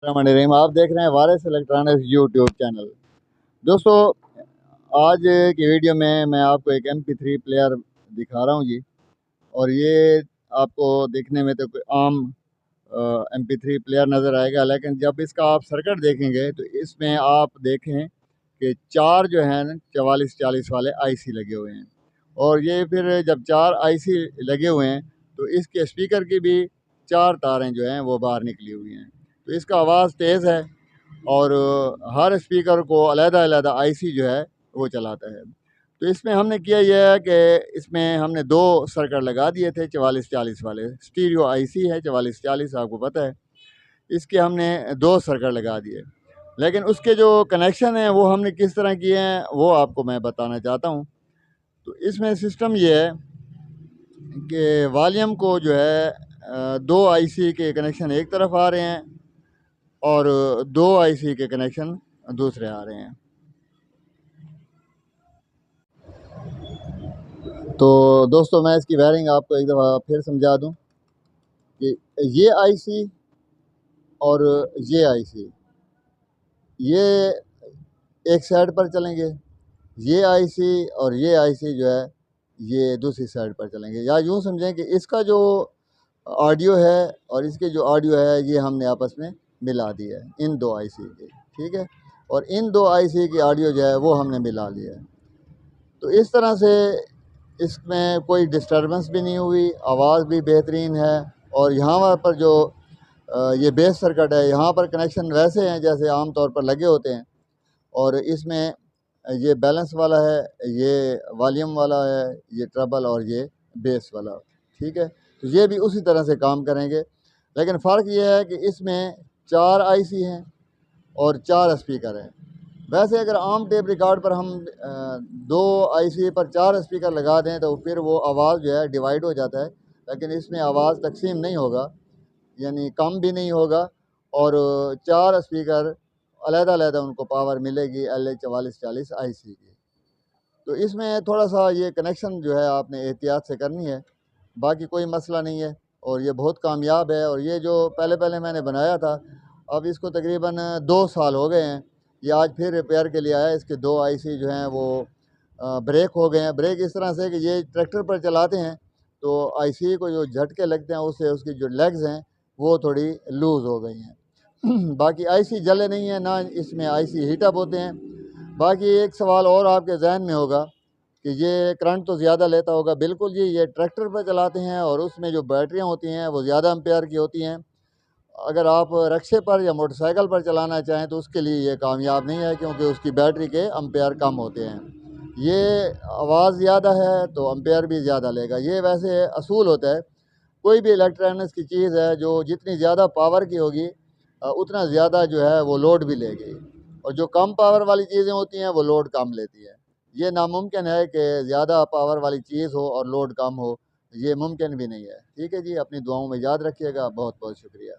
السلام علیکم، آپ دیکھ رہے ہیں وارث الیکٹرانکس یوٹیوب چینل۔ دوستو، آج کی ویڈیو میں آپ کو ایک MP3 پلیئر دکھا رہا ہوں جی۔ اور یہ آپ کو دیکھنے میں تو کوئی عام MP3 پلیئر نظر آئے گا، لیکن جب اس کا آپ سرکٹ دیکھیں گے تو اس میں آپ دیکھیں کہ 4 جو ہیں 4440 والے IC لگے ہوئے ہیں۔ اور یہ پھر جب 4 IC لگے ہوئے ہیں تو اس کے اسپیکر کی بھی 4 تاریں جو ہیں وہ باہر نکلی ہوئی ہیں، تو اس کا آواز تیز ہے اور ہر اسپیکر کو علیحدہ علیحدہ IC جو ہے وہ چلاتا ہے۔ تو اس میں ہم نے کیا یہ ہے کہ اس میں ہم نے 2 سرکٹ لگا دیے تھے 4440 والے، اسٹیریو IC ہے 4440، آپ کو پتہ ہے۔ اس کے ہم نے 2 سرکٹ لگا دیے، لیکن اس کے جو کنیکشن ہیں وہ ہم نے کس طرح کیے ہیں وہ آپ کو میں بتانا چاہتا ہوں۔ تو اس میں سسٹم یہ ہے کہ والیوم کو جو ہے 2 IC کے کنیکشن ایک طرف آ رہے ہیں اور 2 IC کے کنیکشن دوسرے آ رہے ہیں۔ تو دوستو، میں اس کی وائرنگ آپ کو ایک دفعہ پھر سمجھا دوں کہ یہ IC اور یہ IC یہ ایک سائڈ پر چلیں گے، یہ IC اور یہ IC جو ہے یہ دوسری سائڈ پر چلیں گے، یا یوں سمجھیں کہ اس کا جو آڈیو ہے اور اس کے جو آڈیو ہے یہ ہم نے آپس میں ملا دیا ہے ان 2 IC کے، ٹھیک ہے، اور ان 2 IC کی آڈیو جو ہے وہ ہم نے ملا لیا ہے۔ تو اس طرح سے اس میں کوئی ڈسٹربنس بھی نہیں ہوئی، آواز بھی بہترین ہے، اور یہاں پر جو یہ بیس سرکٹ ہے یہاں پر کنیکشن ویسے ہیں جیسے عام طور پر لگے ہوتے ہیں، اور اس میں یہ بیلنس والا ہے، یہ والیوم والا ہے، یہ ٹربل اور یہ بیس والا، ٹھیک ہے۔ تو یہ بھی اسی طرح سے کام کریں گے، لیکن فرق یہ ہے کہ اس میں 4 IC ہیں اور 4 اسپیکر ہیں۔ ویسے اگر عام ٹیپ ریکارڈ پر ہم 2 IC پر 4 اسپیکر لگا دیں تو پھر وہ آواز جو ہے ڈیوائیڈ ہو جاتا ہے، لیکن اس میں آواز تقسیم نہیں ہوگا، یعنی کم بھی نہیں ہوگا، اور 4 اسپیکر علیحدہ علیحدہ ان کو پاور ملے گی LA4440 IC کی۔ تو اس میں تھوڑا سا یہ کنیکشن جو ہے آپ نے احتیاط سے کرنی ہے، باقی کوئی مسئلہ نہیں ہے، اور یہ بہت کامیاب ہے۔ اور یہ جو پہلے میں نے بنایا تھا، اب اس کو تقریباً 2 سال ہو گئے ہیں، یہ آج پھر ریپیئر کے لیے آیا۔ اس کے 2 IC جو ہیں وہ بریک ہو گئے ہیں۔ بریک اس طرح سے کہ یہ ٹریکٹر پر چلاتے ہیں تو IC کو جو جھٹکے لگتے ہیں اس سے اس کی جو لیگز ہیں وہ تھوڑی لوز ہو گئی ہیں۔ باقی IC جلے نہیں ہیں، نہ اس میں IC ہیٹ اپ ہوتے ہیں۔ باقی ایک سوال اور آپ کے ذہن میں ہوگا کہ یہ کرنٹ تو زیادہ لیتا ہوگا۔ بالکل جی، یہ ٹریکٹر پر چلاتے ہیں اور اس میں جو بیٹریاں ہوتی ہیں وہ زیادہ امپیئر کی ہوتی ہیں۔ اگر آپ رکشے پر یا موٹر سائیکل پر چلانا چاہیں تو اس کے لیے یہ کامیاب نہیں ہے، کیونکہ اس کی بیٹری کے امپیئر کم ہوتے ہیں۔ یہ آواز زیادہ ہے تو امپیئر بھی زیادہ لے گا، یہ ویسے اصول ہوتا ہے۔ کوئی بھی الیکٹرانکس کی چیز ہے جو جتنی زیادہ پاور کی ہوگی اتنا زیادہ جو ہے وہ لوڈ بھی لے گی، اور جو کم پاور والی چیزیں ہوتی ہیں وہ لوڈ کم لیتی ہے۔ یہ ناممکن ہے کہ زیادہ پاور والی چیز ہو اور لوڈ کم ہو، یہ ممکن بھی نہیں ہے، ٹھیک ہے جی۔ اپنی دعاؤں میں یاد رکھیے گا، بہت بہت شکریہ۔